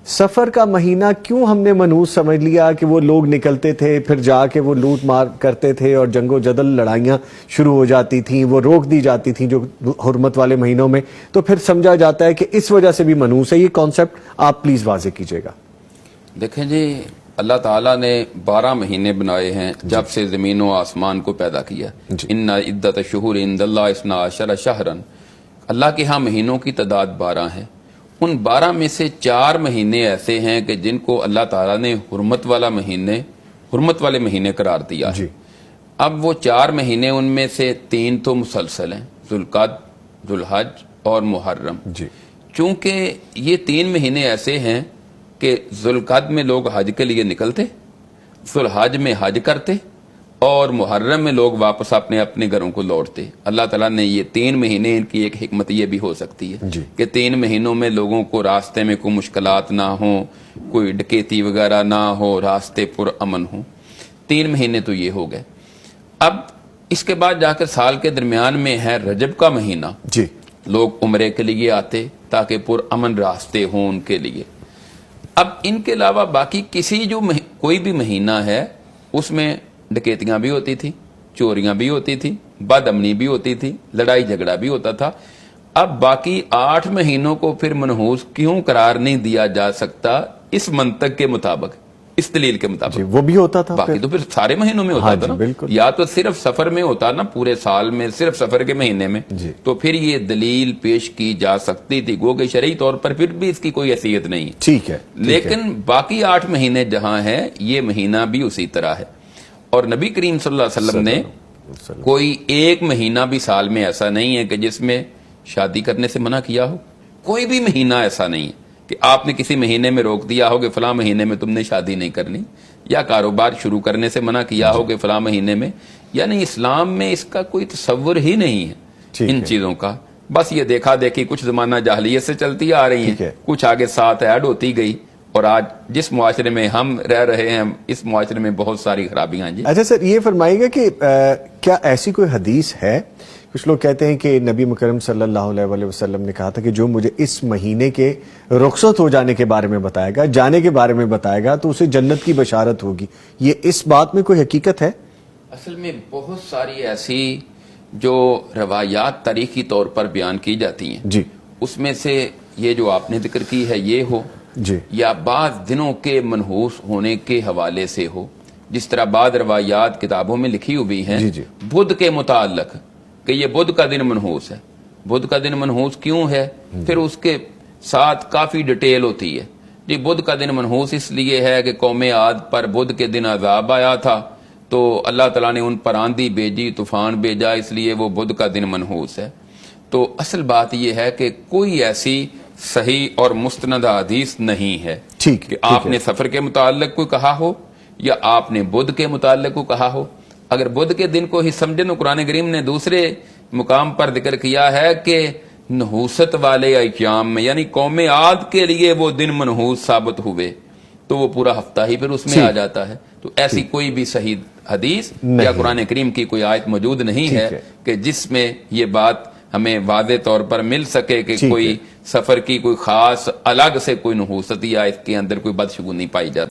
سفر کا مہینہ کیوں ہم نے منحوس سمجھ لیا کہ وہ لوگ نکلتے تھے، پھر جا کے وہ لوٹ مار کرتے تھے اور جنگ و جدل لڑائیاں شروع ہو جاتی تھیں، وہ روک دی جاتی تھیں جو حرمت والے مہینوں میں، تو پھر سمجھا جاتا ہے کہ اس وجہ سے بھی منحوس ہے۔ یہ کانسیپٹ آپ پلیز واضح کیجئے گا۔ دیکھیں جی، اللہ تعالیٰ نے 12 مہینے بنائے ہیں جب سے زمین و آسمان کو پیدا کیا۔ ان عدت الشہور عند اللہ 12 شہرا، اللہ کے ہاں مہینوں کی تعداد 12 ہے۔ ان 12 میں سے 4 مہینے ایسے ہیں کہ جن کو اللہ تعالیٰ نے حرمت والے مہینے قرار دیا ہے۔ اب وہ 4 مہینے، ان میں سے 3 تو مسلسل ہیں، ذوالقعد، ذوالحج اور محرم۔ چونکہ یہ 3 مہینے ایسے ہیں کہ ذوالقعد میں لوگ حج کے لیے نکلتے، ذوالحج میں حج کرتے اور محرم میں لوگ واپس اپنے اپنے گھروں کو لوٹتے۔ اللہ تعالیٰ نے یہ 3 مہینے، ان کی ایک حکمت یہ بھی ہو سکتی ہے کہ 3 مہینوں میں لوگوں کو راستے میں کوئی مشکلات نہ ہوں، کوئی ڈکیتی وغیرہ نہ ہو، راستے پر امن ہوں۔ 3 مہینے تو یہ ہو گئے۔ اب اس کے بعد جا کر سال کے درمیان میں ہے رجب کا مہینہ۔ لوگ عمرے کے لیے آتے تاکہ پر امن راستے ہوں ان کے لیے۔ اب ان کے علاوہ باقی کوئی بھی مہینہ ہے، اس میں ڈکیتیاں بھی ہوتی تھی، چوریاں بھی ہوتی تھی، بد امنی بھی ہوتی تھی، لڑائی جھگڑا بھی ہوتا تھا۔ اب باقی 8 مہینوں کو پھر منحوس کیوں قرار نہیں دیا جا سکتا؟ اس منطق کے مطابق، اس دلیل کے مطابق وہ بھی ہوتا تھا، باقی تو پھر سارے مہینوں میں ہوتا تھا نا۔ یا تو صرف سفر میں ہوتا نا، پورے سال میں صرف سفر کے مہینے میں، تو پھر یہ دلیل پیش کی جا سکتی تھی، گو کہ شرعی طور پر پھر بھی اس کی کوئی حیثیت نہیں ہے۔ ٹھیک ہے، لیکن باقی 8 مہینے جہاں ہے، یہ مہینہ بھی اسی طرح ہے۔ اور نبی کریم صلی اللہ علیہ وسلم نے کوئی ایک مہینہ بھی سال میں ایسا نہیں ہے کہ جس میں شادی کرنے سے منع کیا ہو۔ کوئی بھی مہینہ ایسا نہیں ہے کہ آپ نے کسی مہینے میں روک دیا ہو کہ فلاں مہینے میں تم نے شادی نہیں کرنی، یا کاروبار شروع کرنے سے منع کیا ہو کہ فلاں مہینے میں۔ یعنی اسلام میں اس کا کوئی تصور ہی نہیں ہے ان چیزوں کا۔ بس یہ دیکھا دیکھی کچھ زمانہ جاہلیت سے چلتی آ رہی ہیں، کچھ آگے ساتھ ایڈ ہوتی گئی، اور آج جس معاشرے میں ہم رہ رہے ہیں، اس معاشرے میں بہت ساری خرابیاں ہیں۔ اچھا سر، یہ فرمائیے گا کہ کیا ایسی کوئی حدیث ہے؟ کچھ لوگ کہتے ہیں کہ نبی مکرم صلی اللہ علیہ وسلم نے کہا تھا کہ جو مجھے اس مہینے کے رخصت ہو جانے کے بارے میں بتائے گا، جانے کے بارے میں بتائے گا، تو اسے جنت کی بشارت ہوگی۔ یہ اس بات میں کوئی حقیقت ہے؟ اصل میں بہت ساری ایسی جو روایات تاریخی طور پر بیان کی جاتی ہیں، اس میں سے یہ جو آپ نے ذکر کی ہے یہ ہو، یا بعض دنوں کے منحوس ہونے کے حوالے سے ہو۔ جس طرح بعض روایات کتابوں میں لکھی ہوئی ہیں بدھ کے متعلق کہ یہ بدھ کا دن منحوس ہے۔ بدھ کا دن منحوس کیوں ہے؟ پھر اس کے ساتھ کافی ڈیٹیل ہوتی ہے۔ جی بدھ کا دن منحوس اس لیے ہے کہ قوم عاد پر بدھ کے دن عذاب آیا تھا، تو اللہ تعالیٰ نے ان پر آندھی بھیجی، طوفان بھیجا، اس لیے وہ بدھ کا دن منحوس ہے۔ تو اصل بات یہ ہے کہ کوئی ایسی صحیح اور مستند حدیث نہیں ہے کہ آپ نے سفر کے متعلق کوئی کہا ہو یا آپ نے بدھ کے متعلق کو کہا ہو۔ اگر بدھ کے دن کو ہی سمجھے تو قرآن کریم نے دوسرے مقام پر ذکر کیا ہے کہ نحوست والے ایام میں، یعنی قوم عاد کے لیے وہ دن منحوس ثابت ہوئے، تو وہ پورا ہفتہ ہی پھر اس میں آ جاتا ہے۔ تو ایسی کوئی بھی صحیح حدیث یا قرآن کریم کی کوئی آیت موجود نہیں ہے کہ جس میں یہ بات ہمیں واضح طور پر مل سکے کہ کوئی سفر کی کوئی خاص الگ سے کوئی نحوست یا اس کے اندر کوئی بدشگونی پائی جاتی۔